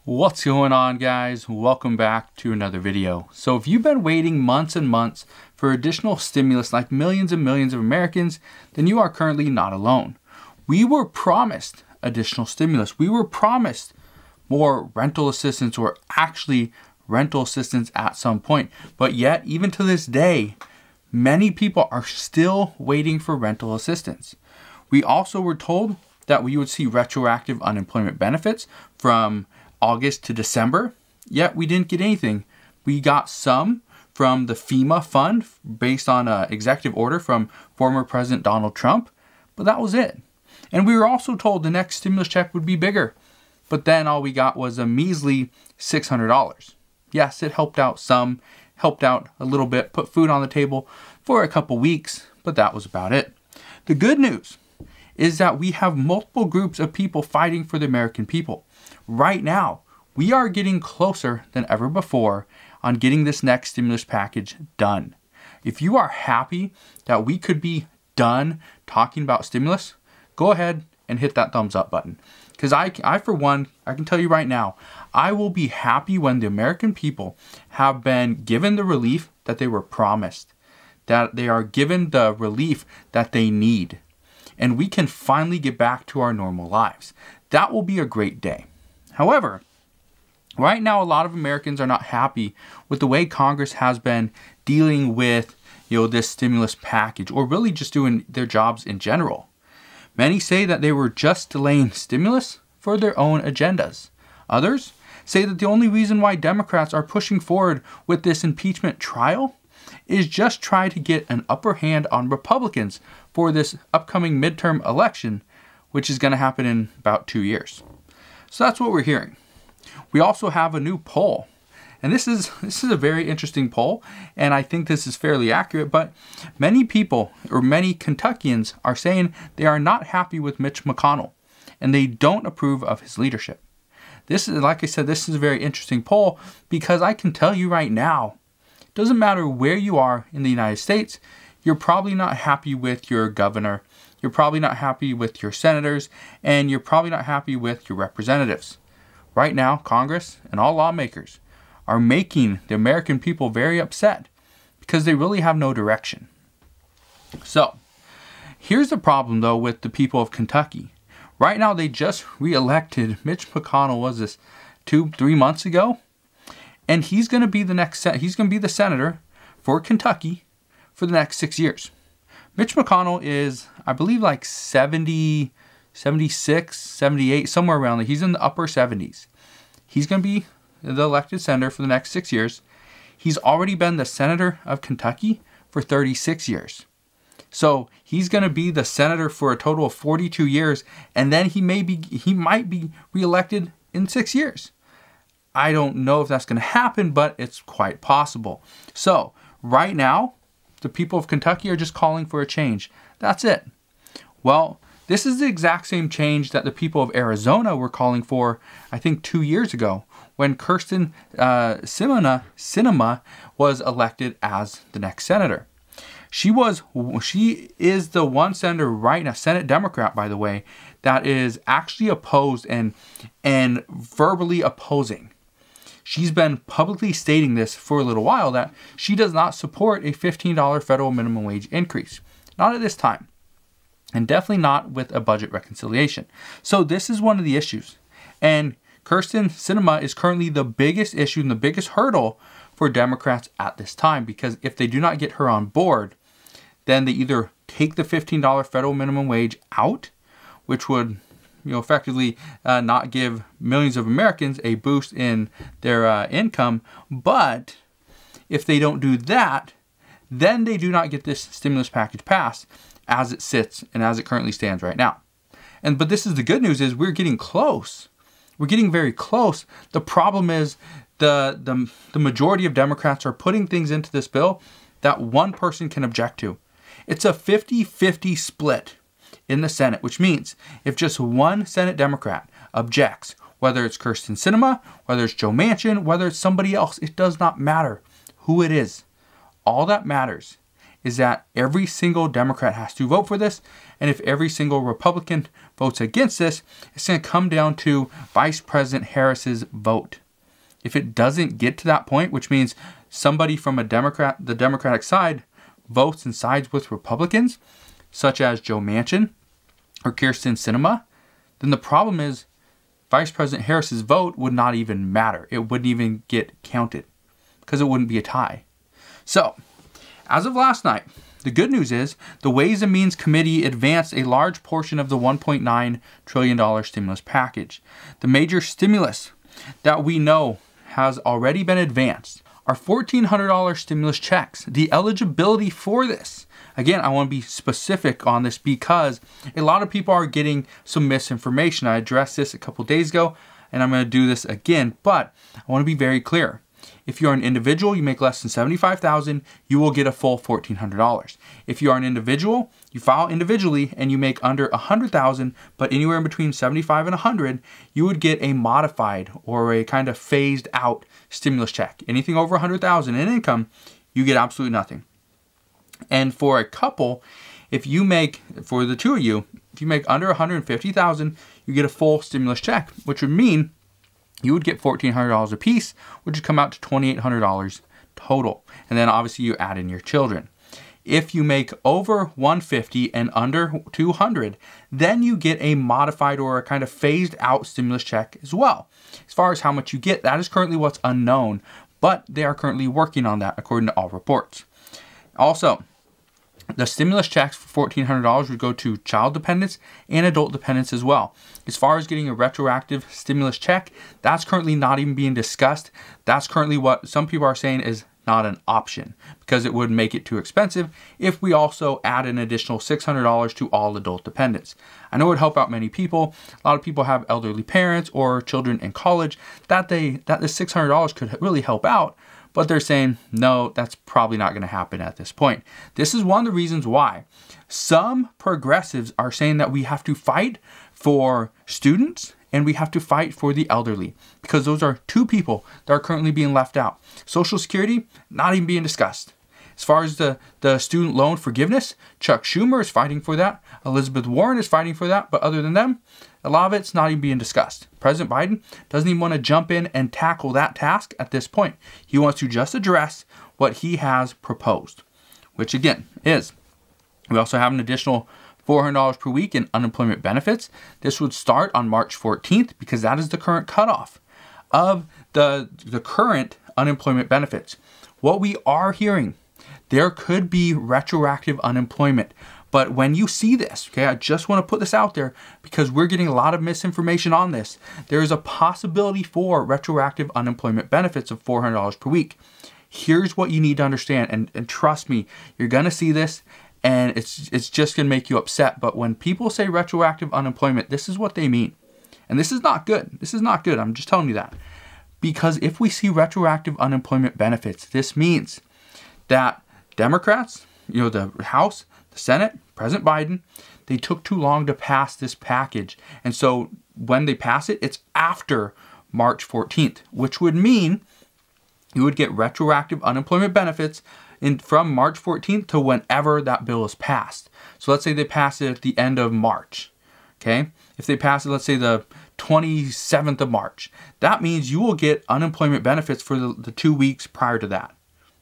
What's going on, guys? Welcome back to another video. So if you've been waiting months and months for additional stimulus like millions and millions of Americans, then you are currently not alone. We were promised additional stimulus. We were promised more rental assistance, or actually rental assistance at some point. But yet, even to this day, many people are still waiting for rental assistance. We also were told that we would see retroactive unemployment benefits from August to December, yet we didn't get anything. We got some from the FEMA fund based on an executive order from former President Donald Trump, but that was it. And we were also told the next stimulus check would be bigger, but then all we got was a measly $600. Yes, it helped out some, helped out a little bit, put food on the table for a couple weeks, but that was about it. The good news is that we have multiple groups of people fighting for the American people. Right now, we are getting closer than ever before on getting this next stimulus package done. If you are happy that we could be done talking about stimulus, go ahead and hit that thumbs up button. Because I for one, I can tell you right now, I will be happy when the American people have been given the relief that they were promised, that they are given the relief that they need, and we can finally get back to our normal lives. That will be a great day. However, right now a lot of Americans are not happy with the way Congress has been dealing with, this stimulus package, or really just doing their jobs in general. Many say that they were just delaying stimulus for their own agendas. Others say that the only reason why Democrats are pushing forward with this impeachment trial is just try to get an upper hand on Republicans for this upcoming midterm election, which is going to happen in about 2 years. So that's what we're hearing. We also have a new poll, and this is a very interesting poll, and I think this is fairly accurate, but many people, or many Kentuckians, are saying they are not happy with Mitch McConnell, and they don't approve of his leadership. This is, like I said, this is a very interesting poll, because I can tell you right now, it doesn't matter where you are in the United States, you're probably not happy with your governor, you're probably not happy with your senators, and you're probably not happy with your representatives. Right now, Congress and all lawmakers are making the American people very upset because they really have no direction. So, here's the problem though with the people of Kentucky. Right now, they just re-elected Mitch McConnell, was this 2-3 months ago? And he's going to be the senator for Kentucky for the next 6 years. Mitch McConnell is, I believe, like 70, 76, 78, somewhere around there. He's in the upper 70s. He's going to be the elected senator for the next 6 years. He's already been the senator of Kentucky for 36 years. So he's going to be the senator for a total of 42 years, and then he might be reelected in 6 years. I don't know if that's going to happen, but it's quite possible. So right now, the people of Kentucky are just calling for a change. That's it. Well, this is the exact same change that the people of Arizona were calling for, I think, 2 years ago, when Kyrsten Sinema was elected as the next senator. She is the one senator right now, Senate Democrat, by the way, that is actually opposed and verbally opposing. She's been publicly stating this for a little while, that she does not support a $15 federal minimum wage increase. Not at this time. And definitely not with a budget reconciliation. So this is one of the issues. And Kyrsten Sinema is currently the biggest issue and the biggest hurdle for Democrats at this time. Because if they do not get her on board, then they either take the $15 federal minimum wage out, which would effectively not give millions of Americans a boost in their income. But if they don't do that, then they do not get this stimulus package passed as it sits and as it currently stands right now. But this is the good news, is we're getting close. We're getting very close. The problem is the majority of Democrats are putting things into this bill that one person can object to. It's a 50-50 split in the Senate, which means if just one Senate Democrat objects, whether it's Kyrsten Sinema, whether it's Joe Manchin, whether it's somebody else, it does not matter who it is. All that matters is that every single Democrat has to vote for this. And if every single Republican votes against this, it's going to come down to Vice President Harris's vote. If it doesn't get to that point, which means somebody from the Democratic side votes and sides with Republicans, such as Joe Manchin or Kyrsten Sinema, then the problem is Vice President Harris's vote would not even matter. It wouldn't even get counted because it wouldn't be a tie. So, as of last night, the good news is the Ways and Means Committee advanced a large portion of the $1.9 trillion stimulus package. The major stimulus that we know has already been advanced are $1,400 stimulus checks. The eligibility for this, again, I want to be specific on this because a lot of people are getting some misinformation. I addressed this a couple days ago, and I'm going to do this again, but I want to be very clear. If you're an individual, you make less than $75,000, you will get a full $1,400. If you are an individual, you file individually and you make under $100,000, but anywhere in between 75 and 100, you would get a modified or a kind of phased out stimulus check. Anything over 100,000 in income, you get absolutely nothing. And for a couple, if you make, for the two of you, if you make under 150,000, you get a full stimulus check, which would mean you would get $1,400 a piece, which would come out to $2,800 total. And then obviously you add in your children. If you make over 150 and under 200, then you get a modified or a kind of phased out stimulus check as well. As far as how much you get, that is currently what's unknown, but they are currently working on that according to all reports. Also, the stimulus checks for $1,400 would go to child dependents and adult dependents as well. As far as getting a retroactive stimulus check, that's currently not even being discussed. That's currently what some people are saying is not an option because it would make it too expensive if we also add an additional $600 to all adult dependents. I know it would help out many people. A lot of people have elderly parents or children in college that the $600 could really help out. But they're saying, no, that's probably not going to happen at this point. This is one of the reasons why some progressives are saying that we have to fight for students and we have to fight for the elderly because those are two people that are currently being left out. Social Security, not even being discussed. As far as the student loan forgiveness, Chuck Schumer is fighting for that. Elizabeth Warren is fighting for that. But other than them, a lot of it's not even being discussed. President Biden doesn't even want to jump in and tackle that task at this point. He wants to just address what he has proposed, which again is, we also have an additional $400 per week in unemployment benefits. This would start on March 14th because that is the current cutoff of the current unemployment benefits. What we are hearing, there could be retroactive unemployment. But when you see this, okay, I just want to put this out there because we're getting a lot of misinformation on this. There is a possibility for retroactive unemployment benefits of $400 per week. Here's what you need to understand, and trust me, you're going to see this, and it's just going to make you upset. But when people say retroactive unemployment, this is what they mean. And this is not good. This is not good. I'm just telling you that. Because if we see retroactive unemployment benefits, this means that Democrats, the House, the Senate, President Biden, they took too long to pass this package. And so when they pass it, it's after March 14th, which would mean you would get retroactive unemployment benefits from March 14th to whenever that bill is passed. So let's say they pass it at the end of March. Okay? If they pass it, let's say the 27th of March, that means you will get unemployment benefits for the 2 weeks prior to that.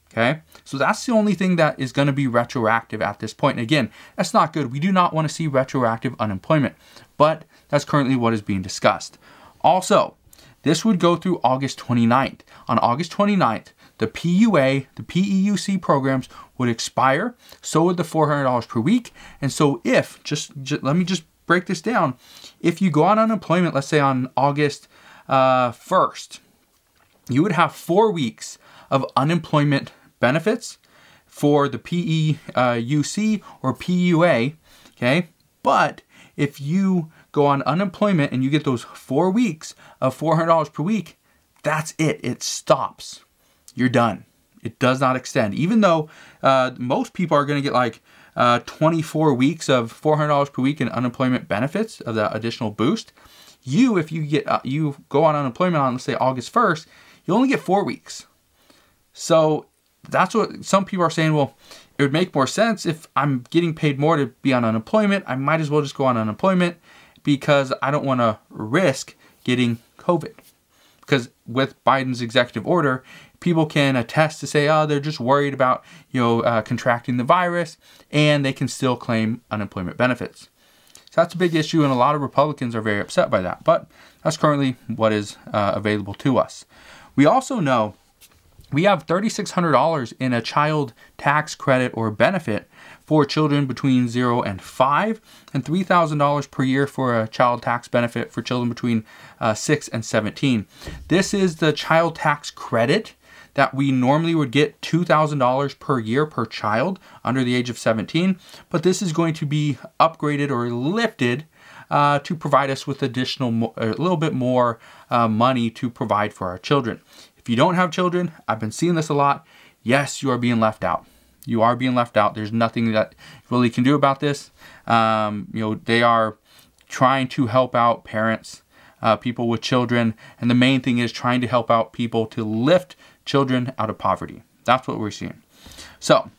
Okay, so that's the only thing that is going to be retroactive at this point. And again, that's not good. We do not want to see retroactive unemployment, but that's currently what is being discussed. Also, this would go through August 29th. On August 29th, the PUA, the PEUC programs would expire. So would the $400 per week. And so if, let me just break this down. If you go on unemployment, let's say on August 1st, you would have 4 weeks of unemployment benefits for the PEUC or PUA, okay? But if you go on unemployment and you get those 4 weeks of $400 per week, that's it. It stops. You're done. It does not extend. Even though most people are going to get like 24 weeks of $400 per week in unemployment benefits of that additional boost, if you go on unemployment on, let's say, August 1st, you only get 4 weeks. So that's what some people are saying. Well, it would make more sense if I'm getting paid more to be on unemployment. I might as well just go on unemployment because I don't want to risk getting COVID. Because with Biden's executive order, people can attest to say, oh, they're just worried about, contracting the virus, and they can still claim unemployment benefits. So that's a big issue, and a lot of Republicans are very upset by that. But that's currently what is available to us. We also know we have $3,600 in a child tax credit or benefit for children between 0 and 5, and $3,000 per year for a child tax benefit for children between 6 and 17. This is the child tax credit that we normally would get $2,000 per year per child under the age of 17, but this is going to be upgraded or lifted to provide us with additional, a little bit more money to provide for our children. If you don't have children, I've been seeing this a lot. Yes, you are being left out. You are being left out. There's nothing that you really can do about this. They are trying to help out parents, people with children, and the main thing is trying to help out people to lift children out of poverty. That's what we're seeing. So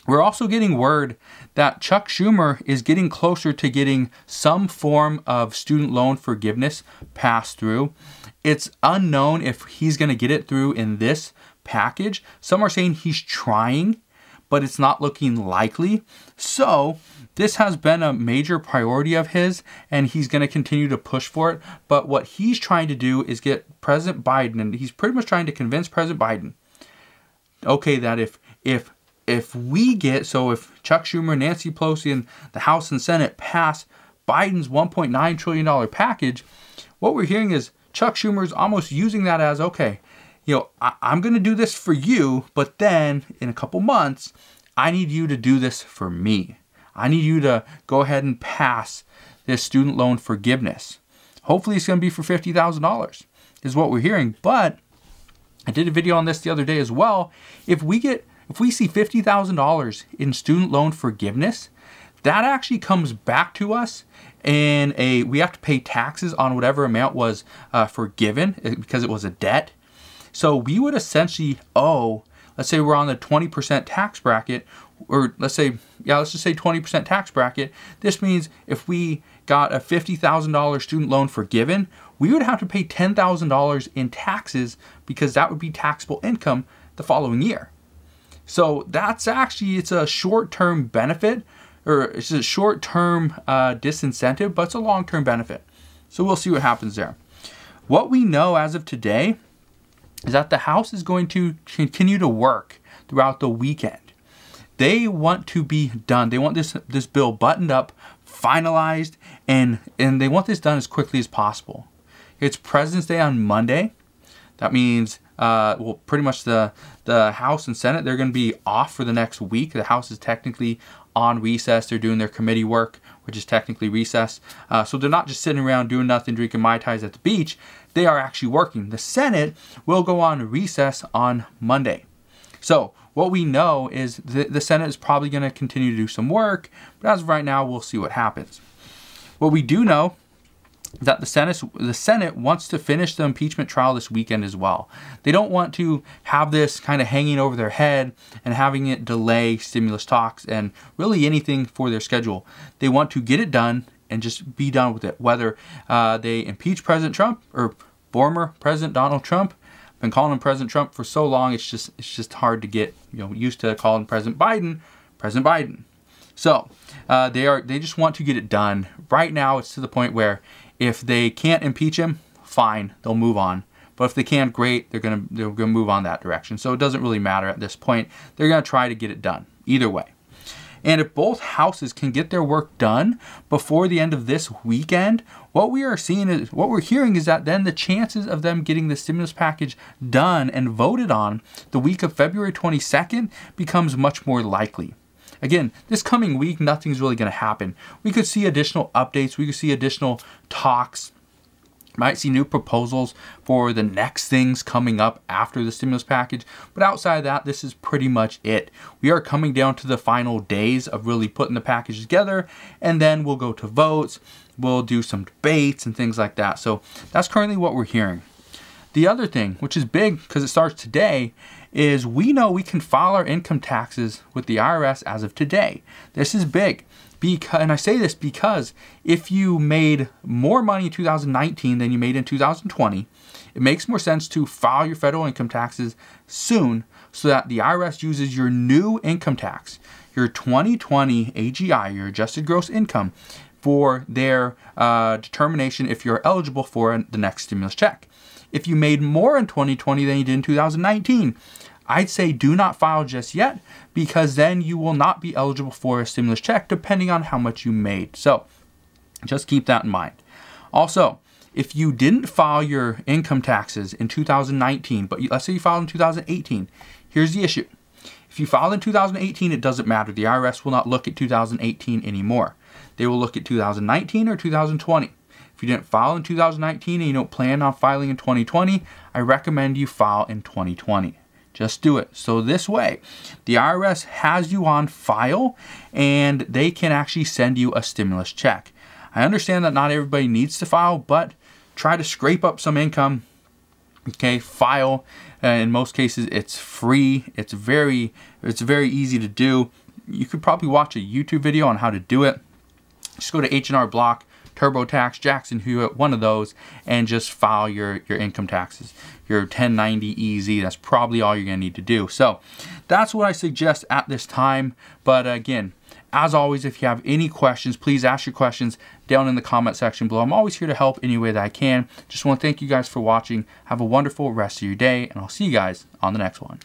we're also getting word that Chuck Schumer is getting closer to getting some form of student loan forgiveness passed through. It's unknown if he's going to get it through in this package. Some are saying he's trying, but it's not looking likely. So this has been a major priority of his, and he's going to continue to push for it. But what he's trying to do is get President Biden, and he's pretty much trying to convince President Biden, okay, that if we get, so if Chuck Schumer, Nancy Pelosi, and the House and Senate pass Biden's $1.9 trillion package, what we're hearing is Chuck Schumer is almost using that as, okay, I'm going to do this for you, but then in a couple months, I need you to do this for me. I need you to go ahead and pass this student loan forgiveness. Hopefully it's going to be for $50,000 is what we're hearing. But I did a video on this the other day as well. If we see $50,000 in student loan forgiveness, that actually comes back to us and we have to pay taxes on whatever amount was forgiven because it was a debt. So we would essentially owe, let's say we're on the 20% tax bracket, or let's just say 20% tax bracket. This means if we got a $50,000 student loan forgiven, we would have to pay $10,000 in taxes because that would be taxable income the following year. So that's actually, it's a short-term benefit, or it's a short-term disincentive, but it's a long-term benefit. So we'll see what happens there. What we know as of today is that the House is going to continue to work throughout the weekend. They want to be done. They want this bill buttoned up, finalized, and they want this done as quickly as possible. It's President's Day on Monday. That means, pretty much the House and Senate, they're going to be off for the next week. The House is technically on recess. They're doing their committee work, which is technically recess. So they're not just sitting around doing nothing, drinking Mai Tais at the beach. They are actually working. The Senate will go on recess on Monday. So what we know is the Senate is probably going to continue to do some work, but as of right now, we'll see what happens. What we do know is that the Senate wants to finish the impeachment trial this weekend as well. They don't want to have this kind of hanging over their head and having it delay stimulus talks and really anything for their schedule. They want to get it done and just be done with it. Whether they impeach President Trump or former President Donald Trump. I've been calling him President Trump for so long, it's just hard to get used to calling President Biden President Biden. So they just want to get it done. Right now, it's to the point where if they can't impeach him, fine, they'll move on. But if they can, great, they're gonna move on that direction. So it doesn't really matter at this point. They're gonna try to get it done either way. And if both houses can get their work done before the end of this weekend, what we're hearing is that then the chances of them getting the stimulus package done and voted on the week of February 22nd becomes much more likely. Again, this coming week, nothing's really going to happen. We could see additional updates. We could see additional talks. Might see new proposals for the next things coming up after the stimulus package. But outside of that, this is pretty much it. We are coming down to the final days of really putting the package together. And then we'll go to votes. We'll do some debates and things like that. So that's currently what we're hearing. The other thing, which is big because it starts today, is we know we can file our income taxes with the IRS as of today. This is big. And I say this because if you made more money in 2019 than you made in 2020, it makes more sense to file your federal income taxes soon so that the IRS uses your new income tax, your 2020 AGI, your adjusted gross income, for their determination if you're eligible for the next stimulus check. If you made more in 2020 than you did in 2019, I'd say do not file just yet, because then you will not be eligible for a stimulus check depending on how much you made. So just keep that in mind. Also, if you didn't file your income taxes in 2019, but let's say you filed in 2018, here's the issue. If you filed in 2018, it doesn't matter. The IRS will not look at 2018 anymore. They will look at 2019 or 2020. If you didn't file in 2019 and you don't plan on filing in 2020, I recommend you file in 2020. Just do it. So this way, the IRS has you on file and they can actually send you a stimulus check. I understand that not everybody needs to file, but try to scrape up some income. Okay, file. In most cases, it's free. It's very easy to do. You could probably watch a YouTube video on how to do it. Just go to H&R Block, TurboTax, Jackson Hewitt, one of those, and just file your income taxes. Your 1090 EZ, that's probably all you're gonna need to do. So that's what I suggest at this time. But again, as always, if you have any questions, please ask your questions down in the comment section below. I'm always here to help any way that I can. Just want to thank you guys for watching. Have a wonderful rest of your day, and I'll see you guys on the next one.